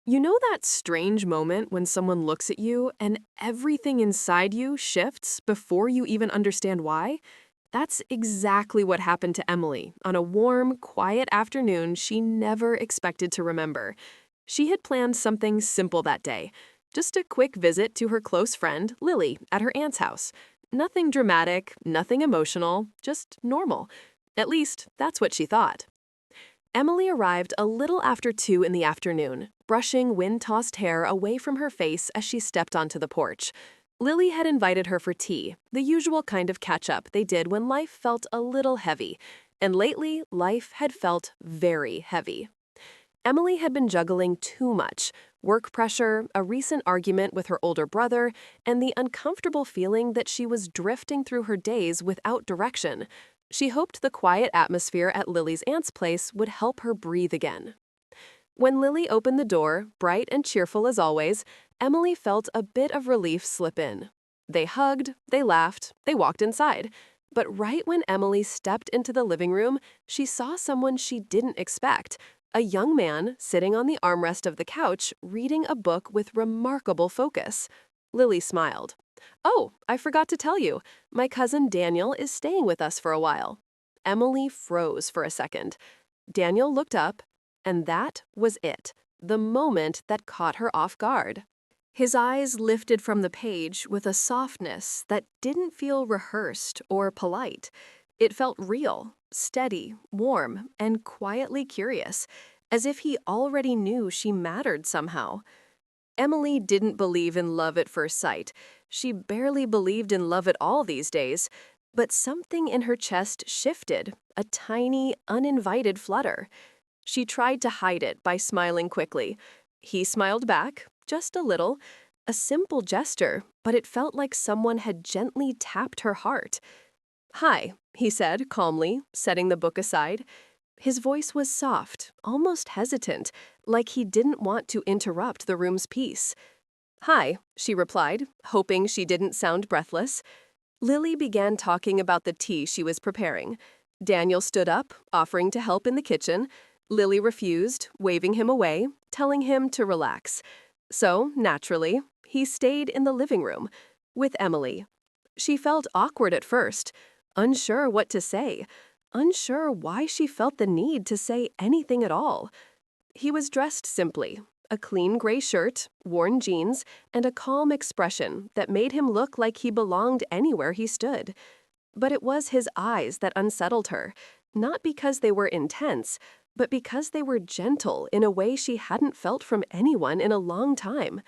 You know that strange moment when someone looks at you and everything inside you shifts before you even understand why? That's exactly what happened to Emily on a warm, quiet afternoon she never expected to remember. She had planned something simple that day, just a quick visit to her close friend, Lily, at her aunt's house. Nothing dramatic, nothing emotional, just normal. At least, that's what she thought. Emily arrived a little after 2 in the afternoon, brushing wind-tossed hair away from her face as she stepped onto the porch. Lily had invited her for tea, the usual kind of catch-up they did when life felt a little heavy. And lately, life had felt very heavy. Emily had been juggling too much: work pressure, a recent argument with her older brother, and the uncomfortable feeling that she was drifting through her days without direction. She hoped the quiet atmosphere at Lily's aunt's place would help her breathe again. When Lily opened the door, bright and cheerful as always, Emily felt a bit of relief slip in. They hugged, they laughed, they walked inside. But right when Emily stepped into the living room, she saw someone she didn't expect: a young man sitting on the armrest of the couch reading a book with remarkable focus. Lily smiled. "Oh, I forgot to tell you. My cousin Daniel is staying with us for a while." Emily froze for a second. Daniel looked up, and that was it, the moment that caught her off guard. His eyes lifted from the page with a softness that didn't feel rehearsed or polite. It felt real, steady, warm, and quietly curious, as if he already knew she mattered somehow. Emily didn't believe in love at first sight. She barely believed in love at all these days. But something in her chest shifted, a tiny, uninvited flutter. She tried to hide it by smiling quickly. He smiled back, just a little. A simple gesture, but it felt like someone had gently tapped her heart. "Hi," he said calmly, setting the book aside. His voice was soft, almost hesitant, like he didn't want to interrupt the room's peace. "Hi," she replied, hoping she didn't sound breathless. Lily began talking about the tea she was preparing. Daniel stood up, offering to help in the kitchen. Lily refused, waving him away, telling him to relax. So, naturally, he stayed in the living room with Emily. She felt awkward at first, unsure what to say, unsure why she felt the need to say anything at all. He was dressed simply: a clean gray shirt, worn jeans, and a calm expression that made him look like he belonged anywhere he stood. But it was his eyes that unsettled her, not because they were intense, but because they were gentle in a way she hadn't felt from anyone in a long time.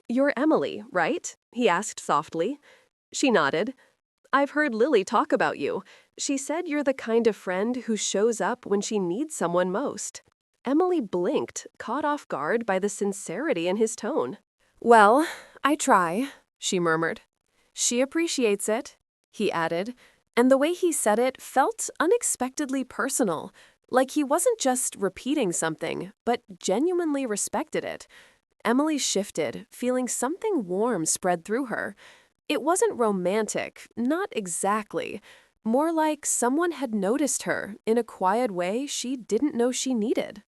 "You're Emily, right?" he asked softly. She nodded. "I've heard Lily talk about you. She said you're the kind of friend who shows up when she needs someone most." Emily blinked, caught off guard by the sincerity in his tone. "Well, I try," she murmured. "She appreciates it," he added, and the way he said it felt unexpectedly personal, like he wasn't just repeating something, but genuinely respected it. Emily shifted, feeling something warm spread through her. It wasn't romantic, not exactly. More like someone had noticed her in a quiet way she didn't know she needed.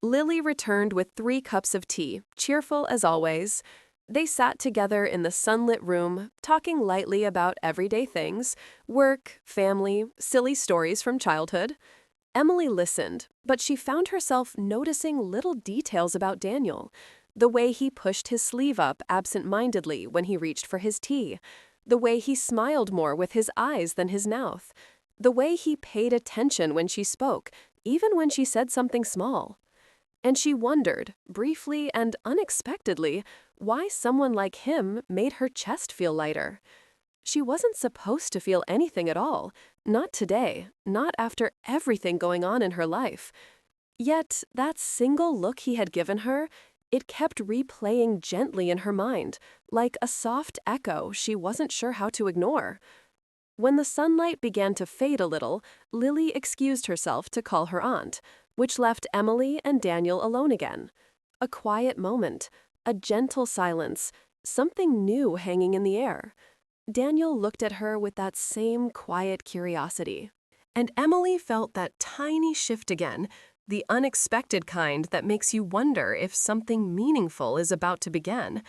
Lily returned with 3 cups of tea, cheerful as always. They sat together in the sunlit room, talking lightly about everyday things: work, family, silly stories from childhood. Emily listened, but she found herself noticing little details about Daniel: the way he pushed his sleeve up absent-mindedly when he reached for his tea, the way he smiled more with his eyes than his mouth, the way he paid attention when she spoke, even when she said something small. And she wondered, briefly and unexpectedly, why someone like him made her chest feel lighter. She wasn't supposed to feel anything at all, not today, not after everything going on in her life. Yet that single look he had given her, it kept replaying gently in her mind, like a soft echo she wasn't sure how to ignore. When the sunlight began to fade a little, Lily excused herself to call her aunt, which left Emily and Daniel alone again. A quiet moment, a gentle silence, something new hanging in the air. Daniel looked at her with that same quiet curiosity. And Emily felt that tiny shift again, the unexpected kind that makes you wonder if something meaningful is about to begin.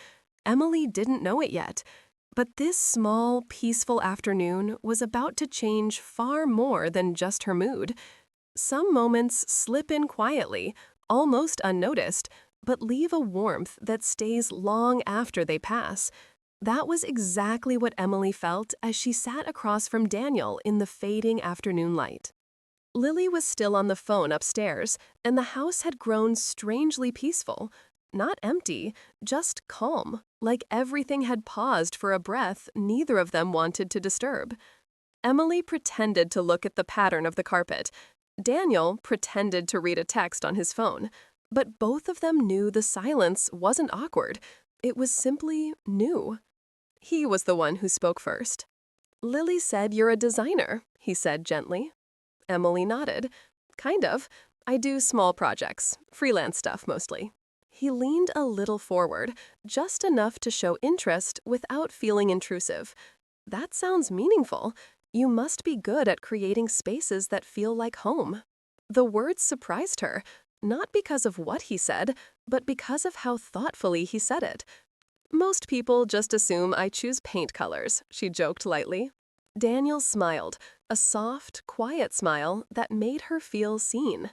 Emily didn't know it yet, but this small, peaceful afternoon was about to change far more than just her mood. Some moments slip in quietly, almost unnoticed, but leave a warmth that stays long after they pass. That was exactly what Emily felt as she sat across from Daniel in the fading afternoon light. Lily was still on the phone upstairs, and the house had grown strangely peaceful. Not empty, just calm, like everything had paused for a breath neither of them wanted to disturb. Emily pretended to look at the pattern of the carpet. Daniel pretended to read a text on his phone. But both of them knew the silence wasn't awkward. It was simply new. He was the one who spoke first. "Lily said you're a designer," he said gently. Emily nodded. "Kind of. I do small projects, freelance stuff mostly." He leaned a little forward, just enough to show interest without feeling intrusive. "That sounds meaningful. You must be good at creating spaces that feel like home." The words surprised her, not because of what he said, but because of how thoughtfully he said it. "Most people just assume I choose paint colors," she joked lightly. Daniel smiled, a soft, quiet smile that made her feel seen.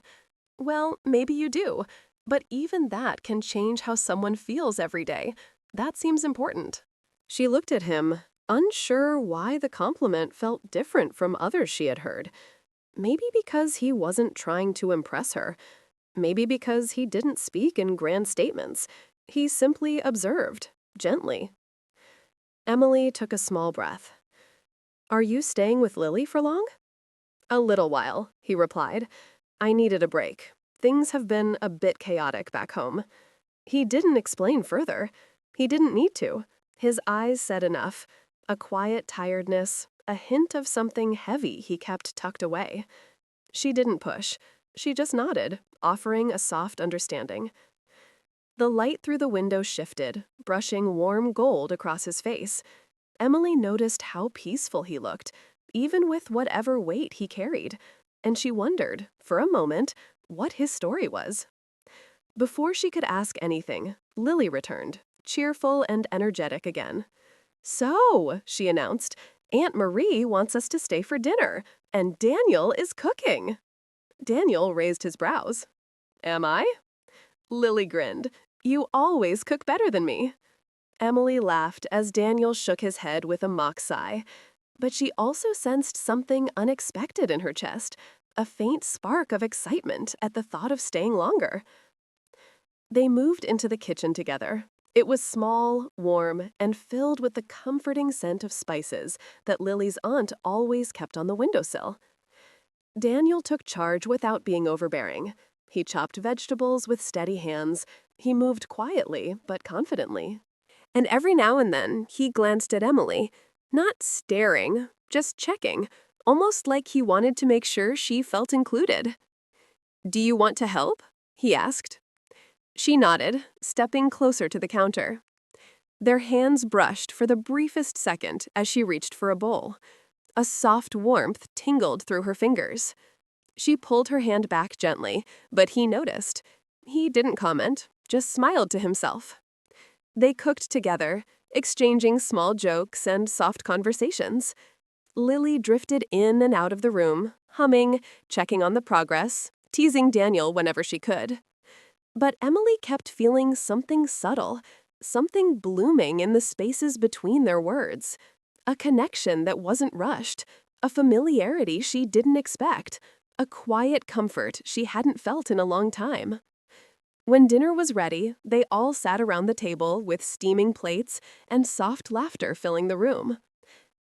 "Well, maybe you do, but even that can change how someone feels every day. That seems important." She looked at him, unsure why the compliment felt different from others she had heard. Maybe because he wasn't trying to impress her. Maybe because he didn't speak in grand statements. He simply observed, gently. Emily took a small breath. "Are you staying with Lily for long?" "A little while," he replied. "I needed a break. Things have been a bit chaotic back home." He didn't explain further. He didn't need to. His eyes said enough. A quiet tiredness, a hint of something heavy he kept tucked away. She didn't push. She just nodded, offering a soft understanding. The light through the window shifted, brushing warm gold across his face. Emily noticed how peaceful he looked, even with whatever weight he carried, and she wondered, for a moment, what his story was. Before she could ask anything, Lily returned, cheerful and energetic again. "So," she announced, "Aunt Marie wants us to stay for dinner, and Daniel is cooking." Daniel raised his brows. "Am I?" Lily grinned. "You always cook better than me." Emily laughed as Daniel shook his head with a mock sigh. But she also sensed something unexpected in her chest, a faint spark of excitement at the thought of staying longer. They moved into the kitchen together. It was small, warm, and filled with the comforting scent of spices that Lily's aunt always kept on the windowsill. Daniel took charge without being overbearing. He chopped vegetables with steady hands. He moved quietly, but confidently. And every now and then, he glanced at Emily, not staring, just checking, almost like he wanted to make sure she felt included. "Do you want to help?" he asked. She nodded, stepping closer to the counter. Their hands brushed for the briefest second as she reached for a bowl. A soft warmth tingled through her fingers. She pulled her hand back gently, but he noticed. He didn't comment, just smiled to himself. They cooked together, exchanging small jokes and soft conversations. Lily drifted in and out of the room, humming, checking on the progress, teasing Daniel whenever she could. But Emily kept feeling something subtle, something blooming in the spaces between their words. A connection that wasn't rushed, a familiarity she didn't expect, a quiet comfort she hadn't felt in a long time. When dinner was ready, they all sat around the table with steaming plates and soft laughter filling the room.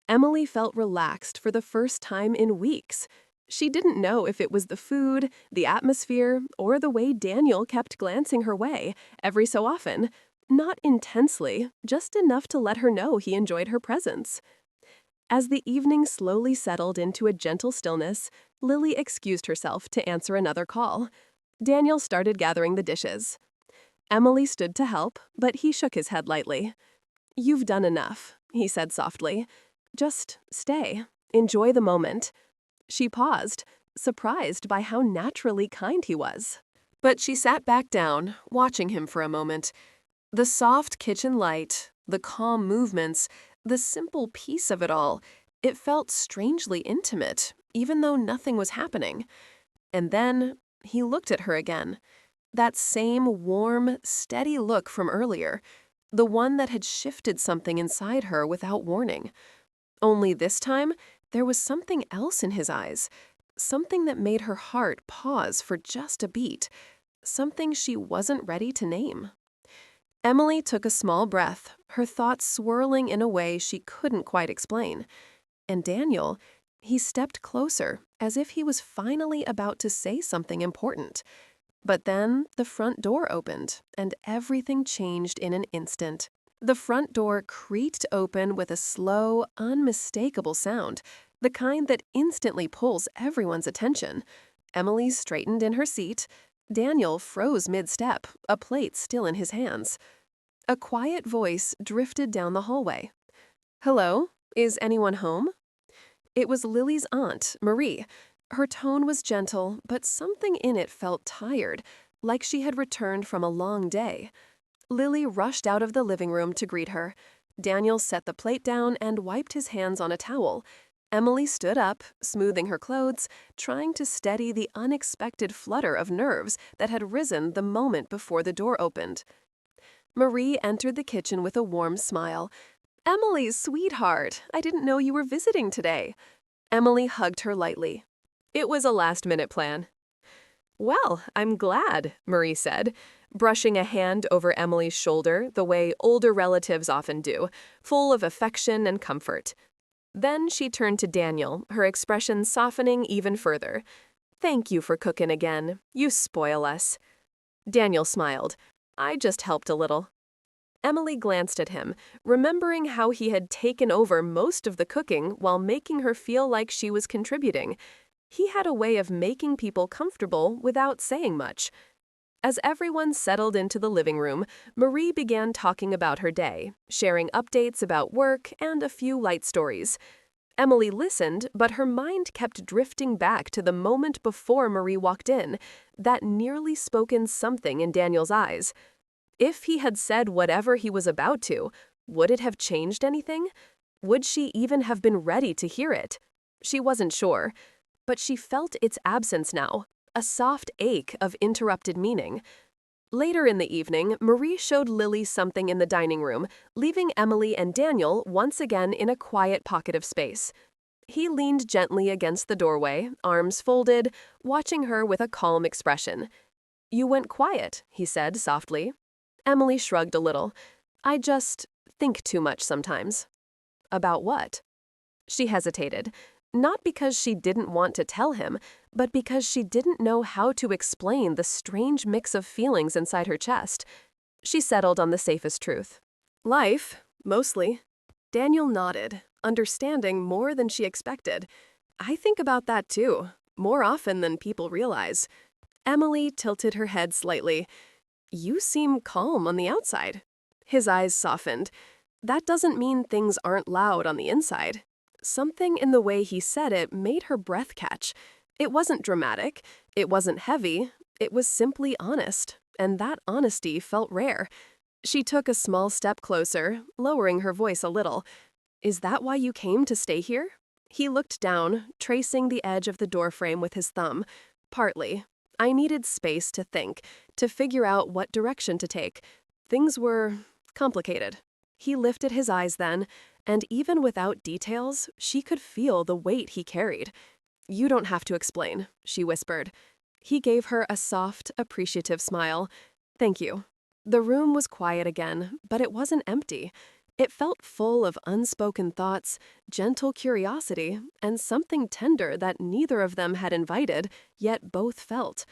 Emily felt relaxed for the first time in weeks. She didn't know if it was the food, the atmosphere, or the way Daniel kept glancing her way every so often. Not intensely, just enough to let her know he enjoyed her presence. As the evening slowly settled into a gentle stillness, Lily excused herself to answer another call. Daniel started gathering the dishes. Emily stood to help, but he shook his head lightly. "You've done enough," he said softly. "Just stay. Enjoy the moment." She paused, surprised by how naturally kind he was. But she sat back down, watching him for a moment. The soft kitchen light, the calm movements, the simple peace of it all, it felt strangely intimate, even though nothing was happening. And then he looked at her again. That same warm, steady look from earlier, the one that had shifted something inside her without warning. Only this time, there was something else in his eyes, something that made her heart pause for just a beat, something she wasn't ready to name. Emily took a small breath, her thoughts swirling in a way she couldn't quite explain. And Daniel, he stepped closer, as if he was finally about to say something important. But then the front door opened, and everything changed in an instant. The front door creaked open with a slow, unmistakable sound, the kind that instantly pulls everyone's attention. Emily straightened in her seat. Daniel froze mid-step, a plate still in his hands. A quiet voice drifted down the hallway. "Hello? Is anyone home?" It was Lily's aunt, Marie. Her tone was gentle, but something in it felt tired, like she had returned from a long day. Lily rushed out of the living room to greet her. Daniel set the plate down and wiped his hands on a towel. Emily stood up, smoothing her clothes, trying to steady the unexpected flutter of nerves that had risen the moment before the door opened. Marie entered the kitchen with a warm smile. "Emily, sweetheart, I didn't know you were visiting today." Emily hugged her lightly. "It was a last-minute plan." "Well, I'm glad," Marie said, brushing a hand over Emily's shoulder the way older relatives often do, full of affection and comfort. Then she turned to Daniel, her expression softening even further. "Thank you for cooking again. You spoil us." Daniel smiled. "I just helped a little." Emily glanced at him, remembering how he had taken over most of the cooking while making her feel like she was contributing. He had a way of making people comfortable without saying much. As everyone settled into the living room, Marie began talking about her day, sharing updates about work and a few light stories. Emily listened, but her mind kept drifting back to the moment before Marie walked in, that nearly spoken something in Daniel's eyes. If he had said whatever he was about to, would it have changed anything? Would she even have been ready to hear it? She wasn't sure, but she felt its absence now, a soft ache of interrupted meaning. Later in the evening, Marie showed Lily something in the dining room, leaving Emily and Daniel once again in a quiet pocket of space. He leaned gently against the doorway, arms folded, watching her with a calm expression. "You went quiet," he said softly. Emily shrugged a little. "I just think too much sometimes." "About what?" She hesitated, not because she didn't want to tell him, but because she didn't know how to explain the strange mix of feelings inside her chest. She settled on the safest truth. "Life, mostly." Daniel nodded, understanding more than she expected. "I think about that too, more often than people realize." Emily tilted her head slightly. "You seem calm on the outside." His eyes softened. "That doesn't mean things aren't loud on the inside." Something in the way he said it made her breath catch. It wasn't dramatic, it wasn't heavy, it was simply honest, and that honesty felt rare. She took a small step closer, lowering her voice a little. "Is that why you came to stay here?" He looked down, tracing the edge of the doorframe with his thumb. "Partly. I needed space to think, to figure out what direction to take. Things were complicated." He lifted his eyes then, and even without details, she could feel the weight he carried. "You don't have to explain," she whispered. He gave her a soft, appreciative smile. "Thank you." The room was quiet again, but it wasn't empty. It felt full of unspoken thoughts, gentle curiosity, and something tender that neither of them had invited, yet both felt.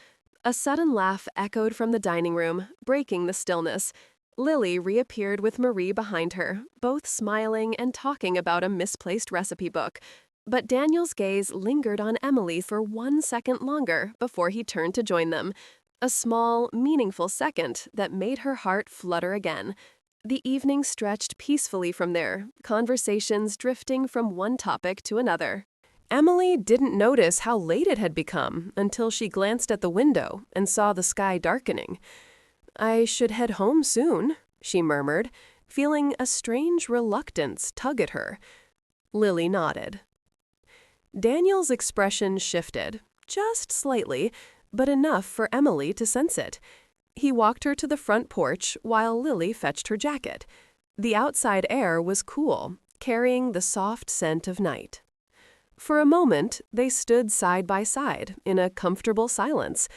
A sudden laugh echoed from the dining room, breaking the stillness. Lily reappeared with Marie behind her, both smiling and talking about a misplaced recipe book. But Daniel's gaze lingered on Emily for 1 second longer before he turned to join them. A small, meaningful second that made her heart flutter again. The evening stretched peacefully from there, conversations drifting from one topic to another. Emily didn't notice how late it had become until she glanced at the window and saw the sky darkening. "I should head home soon," she murmured, feeling a strange reluctance tug at her. Lily nodded. Daniel's expression shifted, just slightly, but enough for Emily to sense it. He walked her to the front porch while Lily fetched her jacket. The outside air was cool, carrying the soft scent of night. For a moment, they stood side by side in a comfortable silence.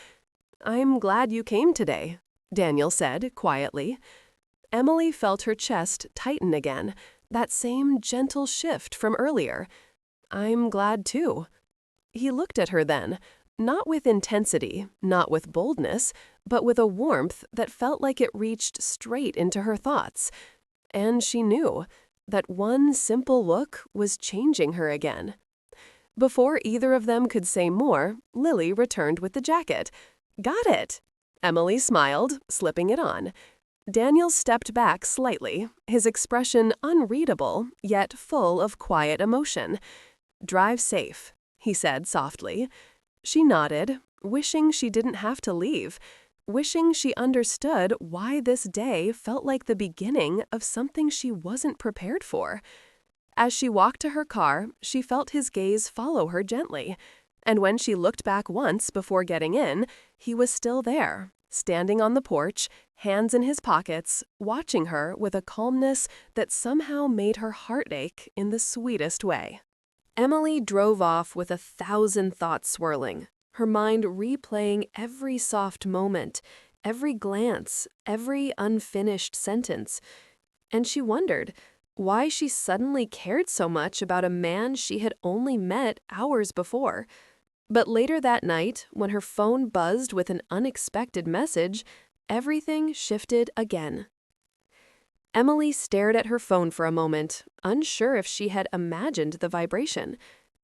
"I'm glad you came today," Daniel said quietly. Emily felt her chest tighten again, that same gentle shift from earlier. "I'm glad too." He looked at her then, not with intensity, not with boldness, but with a warmth that felt like it reached straight into her thoughts. And she knew that one simple look was changing her again. Before either of them could say more, Lily returned with the jacket. "Got it." Emily smiled, slipping it on. Daniel stepped back slightly, his expression unreadable, yet full of quiet emotion. "Drive safe," he said softly. She nodded, wishing she didn't have to leave, wishing she understood why this day felt like the beginning of something she wasn't prepared for. As she walked to her car, she felt his gaze follow her gently, and when she looked back once before getting in, he was still there, standing on the porch, hands in his pockets, watching her with a calmness that somehow made her heart ache in the sweetest way. Emily drove off with 1,000 thoughts swirling, her mind replaying every soft moment, every glance, every unfinished sentence. And she wondered why she suddenly cared so much about a man she had only met hours before. But later that night, when her phone buzzed with an unexpected message, everything shifted again. Emily stared at her phone for a moment, unsure if she had imagined the vibration.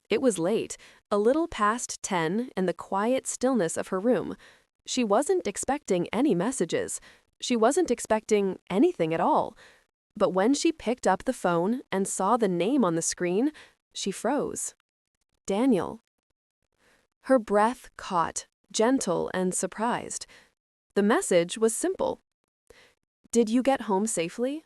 It was late, a little past 10, in the quiet stillness of her room. She wasn't expecting any messages. She wasn't expecting anything at all. But when she picked up the phone and saw the name on the screen, she froze. Daniel. Her breath caught, gentle and surprised. The message was simple. "Did you get home safely?"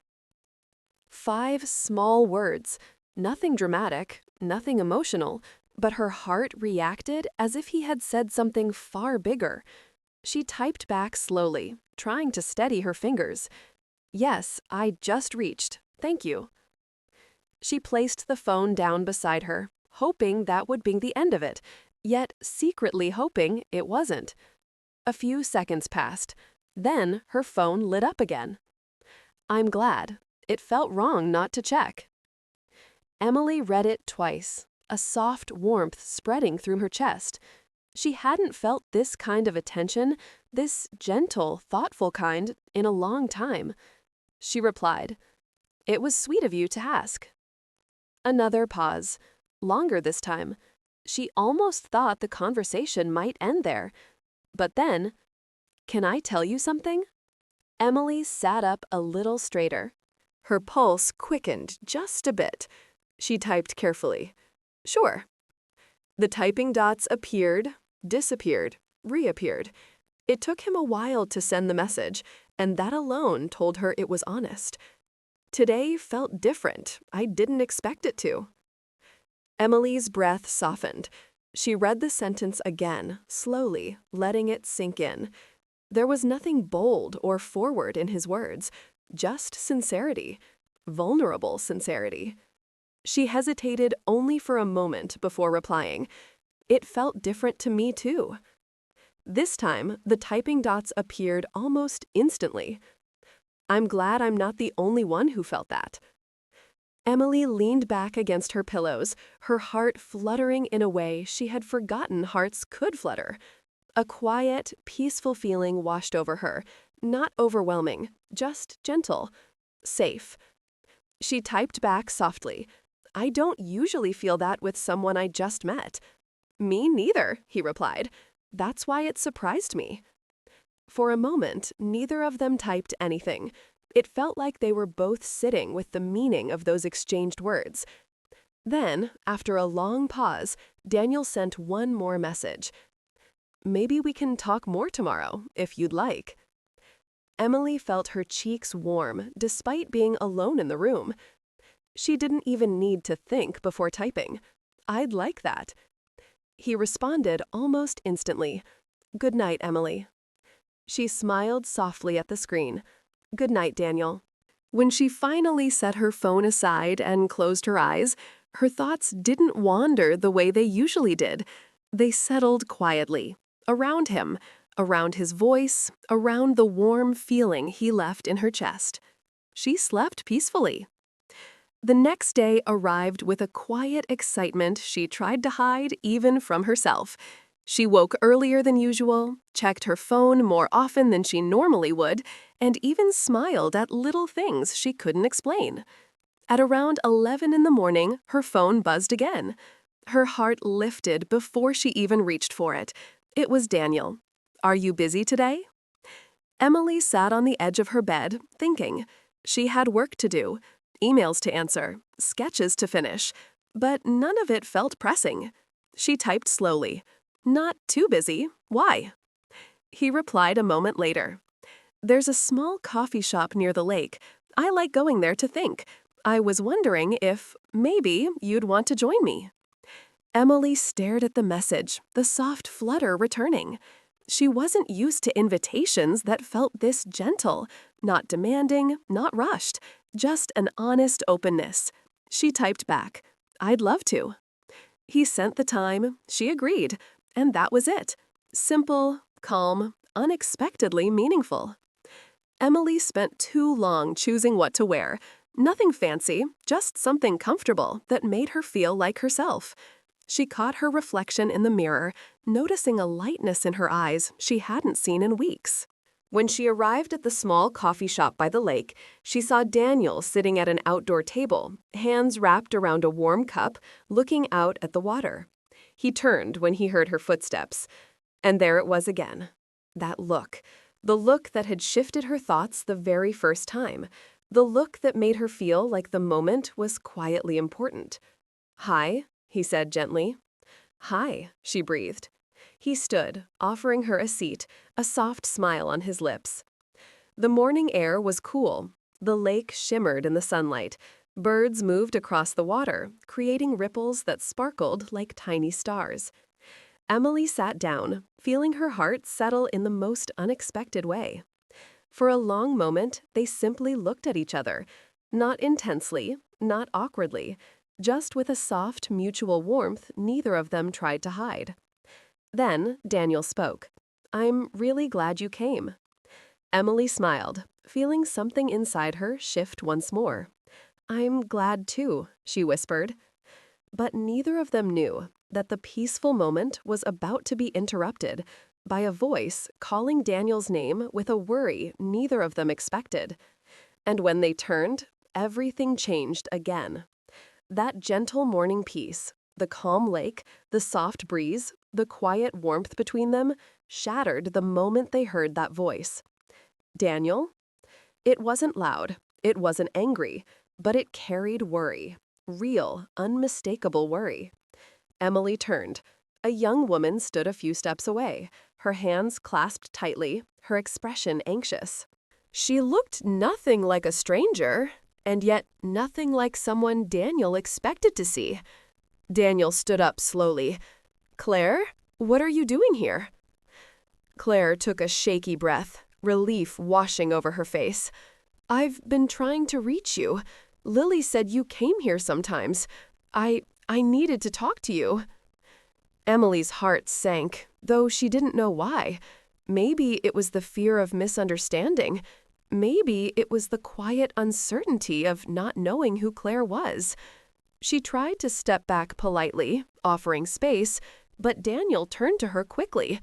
5 small words, nothing dramatic, nothing emotional, but her heart reacted as if he had said something far bigger. She typed back slowly, trying to steady her fingers. "Yes, I just reached. Thank you." She placed the phone down beside her, hoping that would be the end of it, yet secretly hoping it wasn't. A few seconds passed. Then her phone lit up again. "I'm glad. It felt wrong not to check." Emily read it twice, a soft warmth spreading through her chest. She hadn't felt this kind of attention, this gentle, thoughtful kind, in a long time. She replied, "It was sweet of you to ask." Another pause, longer this time. She almost thought the conversation might end there. But then, "Can I tell you something?" Emily sat up a little straighter. Her pulse quickened just a bit. She typed carefully, "Sure." The typing dots appeared, disappeared, reappeared. It took him a while to send the message, and that alone told her it was honest. "Today felt different. I didn't expect it to." Emily's breath softened. She read the sentence again, slowly, letting it sink in. There was nothing bold or forward in his words, just sincerity, vulnerable sincerity. She hesitated only for a moment before replying. "It felt different to me too." This time, the typing dots appeared almost instantly. "I'm glad I'm not the only one who felt that." Emily leaned back against her pillows, her heart fluttering in a way she had forgotten hearts could flutter. A quiet, peaceful feeling washed over her, not overwhelming, just gentle, safe. She typed back softly, "I don't usually feel that with someone I just met." "Me neither," he replied. "That's why it surprised me." For a moment, neither of them typed anything. It felt like they were both sitting with the meaning of those exchanged words. Then, after a long pause, Daniel sent one more message. "Maybe we can talk more tomorrow, if you'd like." Emily felt her cheeks warm despite being alone in the room. She didn't even need to think before typing. "I'd like that." He responded almost instantly. "Good night, Emily." She smiled softly at the screen. "Good night, Daniel." When she finally set her phone aside and closed her eyes, her thoughts didn't wander the way they usually did. They settled quietly, around him, around his voice, around the warm feeling he left in her chest. She slept peacefully. The next day arrived with a quiet excitement she tried to hide even from herself. She woke earlier than usual, checked her phone more often than she normally would, and even smiled at little things she couldn't explain. At around 11 in the morning, her phone buzzed again. Her heart lifted before she even reached for it. It was Daniel. "Are you busy today?" Emily sat on the edge of her bed, thinking. She had work to do, emails to answer, sketches to finish, but none of it felt pressing. She typed slowly. "Not too busy. Why?" He replied a moment later. "There's a small coffee shop near the lake. I like going there to think. I was wondering if, maybe, you'd want to join me." Emily stared at the message, the soft flutter returning. She wasn't used to invitations that felt this gentle, not demanding, not rushed, just an honest openness. She typed back, "I'd love to." He sent the time, she agreed, and that was it. Simple, calm, unexpectedly meaningful. Emily spent too long choosing what to wear. Nothing fancy, just something comfortable that made her feel like herself. She caught her reflection in the mirror, noticing a lightness in her eyes she hadn't seen in weeks. When she arrived at the small coffee shop by the lake, she saw Daniel sitting at an outdoor table, hands wrapped around a warm cup, looking out at the water. He turned when he heard her footsteps. And there it was again. That look. The look that had shifted her thoughts the very first time. The look that made her feel like the moment was quietly important. "Hi," he said gently. "Hi," she breathed. He stood, offering her a seat, a soft smile on his lips. The morning air was cool. The lake shimmered in the sunlight. Birds moved across the water, creating ripples that sparkled like tiny stars. Emily sat down, feeling her heart settle in the most unexpected way. For a long moment, they simply looked at each other, not intensely, not awkwardly, just with a soft, mutual warmth neither of them tried to hide. Then Daniel spoke. "I'm really glad you came." Emily smiled, feeling something inside her shift once more. "I'm glad too," she whispered. But neither of them knew that the peaceful moment was about to be interrupted by a voice calling Daniel's name with a worry neither of them expected. And when they turned, everything changed again. That gentle morning peace, the calm lake, the soft breeze, the quiet warmth between them, shattered the moment they heard that voice. "Daniel?" It wasn't loud, it wasn't angry, but it carried worry. Real, unmistakable worry. Emily turned. A young woman stood a few steps away, her hands clasped tightly, her expression anxious. She looked nothing like a stranger, and yet nothing like someone Daniel expected to see. Daniel stood up slowly. "Claire, what are you doing here?" Claire took a shaky breath, relief washing over her face. "I've been trying to reach you. Lily said you came here sometimes. I needed to talk to you." Emily's heart sank, though she didn't know why. Maybe it was the fear of misunderstanding. Maybe it was the quiet uncertainty of not knowing who Claire was. She tried to step back politely, offering space, but Daniel turned to her quickly.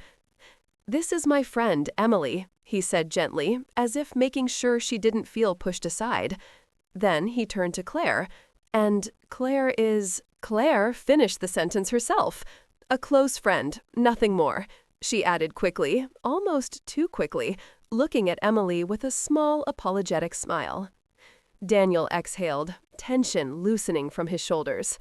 "This is my friend, Emily," he said gently, as if making sure she didn't feel pushed aside. Then he turned to Claire, and Claire finished the sentence herself. "A close friend, nothing more," she added quickly, almost too quickly, looking at Emily with a small apologetic smile. Daniel exhaled, tension loosening from his shoulders.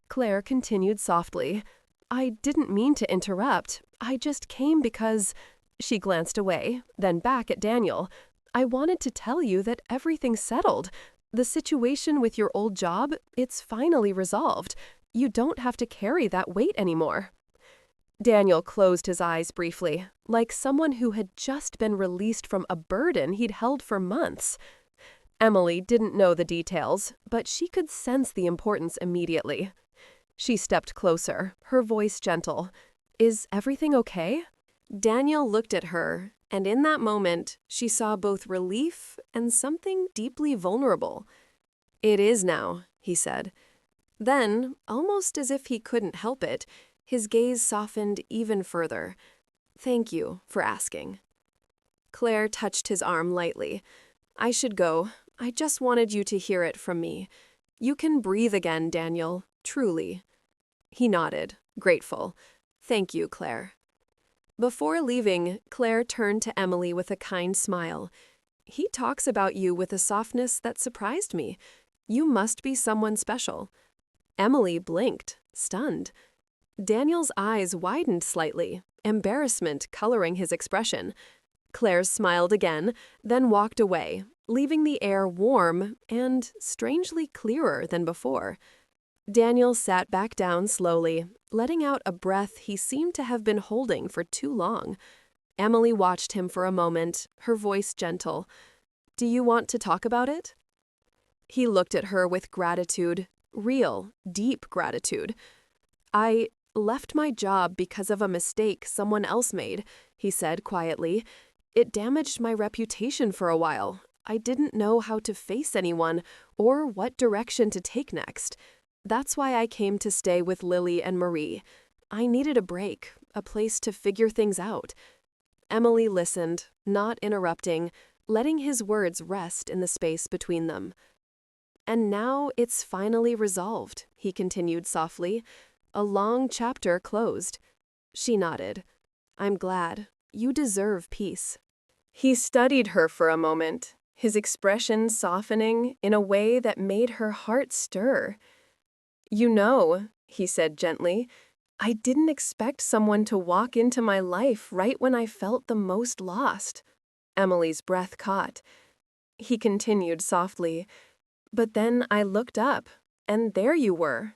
Claire continued softly. "I didn't mean to interrupt. I just came because—" She glanced away, then back at Daniel. "I wanted to tell you that everything's settled. The situation with your old job, it's finally resolved. You don't have to carry that weight anymore." Daniel closed his eyes briefly, like someone who had just been released from a burden he'd held for months. Emily didn't know the details, but she could sense the importance immediately. She stepped closer, her voice gentle. "Is everything okay?" Daniel looked at her, and in that moment, she saw both relief and something deeply vulnerable. "It is now," he said. Then, almost as if he couldn't help it, his gaze softened even further. "Thank you for asking." Claire touched his arm lightly. "I should go. I just wanted you to hear it from me. You can breathe again, Daniel, truly." He nodded, grateful. "Thank you, Claire." Before leaving, Claire turned to Emily with a kind smile. "He talks about you with a softness that surprised me. You must be someone special." Emily blinked, stunned. Daniel's eyes widened slightly, embarrassment coloring his expression. Claire smiled again, then walked away, leaving the air warm and strangely clearer than before. Daniel sat back down slowly, letting out a breath he seemed to have been holding for too long. Emily watched him for a moment, her voice gentle. "Do you want to talk about it?" He looked at her with gratitude, real, deep gratitude. "I left my job because of a mistake someone else made," he said quietly. "It damaged my reputation for a while. I didn't know how to face anyone or what direction to take next. That's why I came to stay with Lily and Marie. I needed a break, a place to figure things out." Emily listened, not interrupting, letting his words rest in the space between them. "And now it's finally resolved," he continued softly. "A long chapter closed." She nodded. "I'm glad. You deserve peace." He studied her for a moment, his expression softening in a way that made her heart stir. "You know," he said gently, "I didn't expect someone to walk into my life right when I felt the most lost." Emily's breath caught. He continued softly, "But then I looked up, and there you were."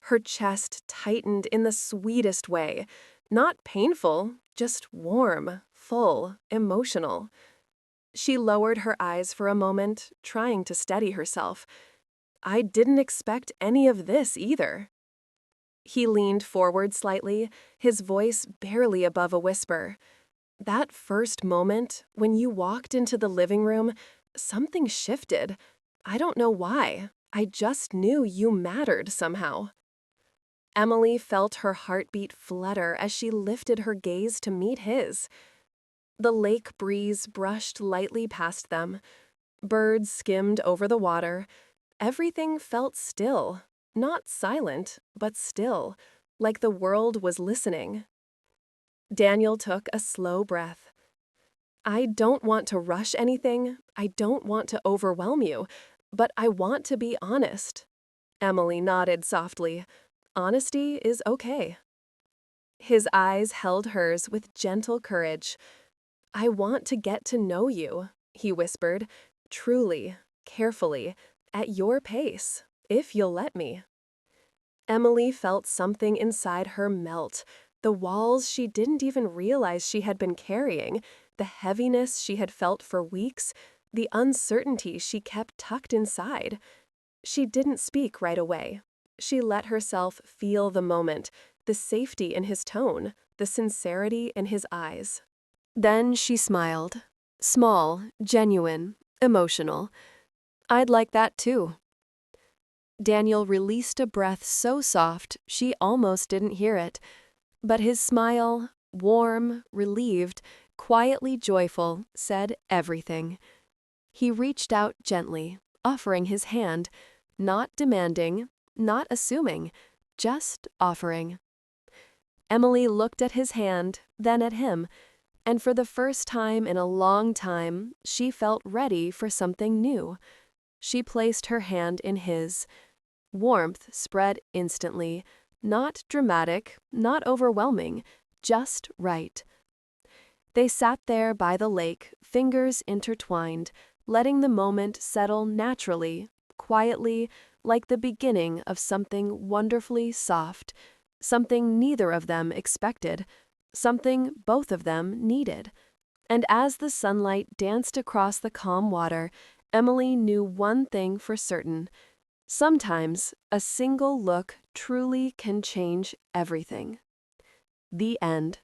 Her chest tightened in the sweetest way, not painful, just warm, full, emotional. She lowered her eyes for a moment, trying to steady herself. "I didn't expect any of this either." He leaned forward slightly, his voice barely above a whisper. "That first moment, when you walked into the living room, something shifted. I don't know why. I just knew you mattered somehow." Emily felt her heartbeat flutter as she lifted her gaze to meet his. The lake breeze brushed lightly past them. Birds skimmed over the water. Everything felt still, not silent, but still, like the world was listening. Daniel took a slow breath. "I don't want to rush anything. I don't want to overwhelm you, but I want to be honest." Emily nodded softly. "Honesty is okay." His eyes held hers with gentle courage. "I want to get to know you," he whispered, "truly, carefully, at your pace, if you'll let me." Emily felt something inside her melt, the walls she didn't even realize she had been carrying, the heaviness she had felt for weeks, the uncertainty she kept tucked inside. She didn't speak right away. She let herself feel the moment, the safety in his tone, the sincerity in his eyes. Then she smiled. Small, genuine, emotional. "I'd like that too." Daniel released a breath so soft she almost didn't hear it. But his smile, warm, relieved, quietly joyful, said everything. He reached out gently, offering his hand, not demanding, not assuming, just offering. Emily looked at his hand, then at him, and for the first time in a long time, she felt ready for something new. She placed her hand in his. Warmth spread instantly, not dramatic, not overwhelming, just right. They sat there by the lake, fingers intertwined, letting the moment settle naturally, quietly, like the beginning of something wonderfully soft, something neither of them expected, something both of them needed. And as the sunlight danced across the calm water, Emily knew one thing for certain. Sometimes a single look truly can change everything. The end.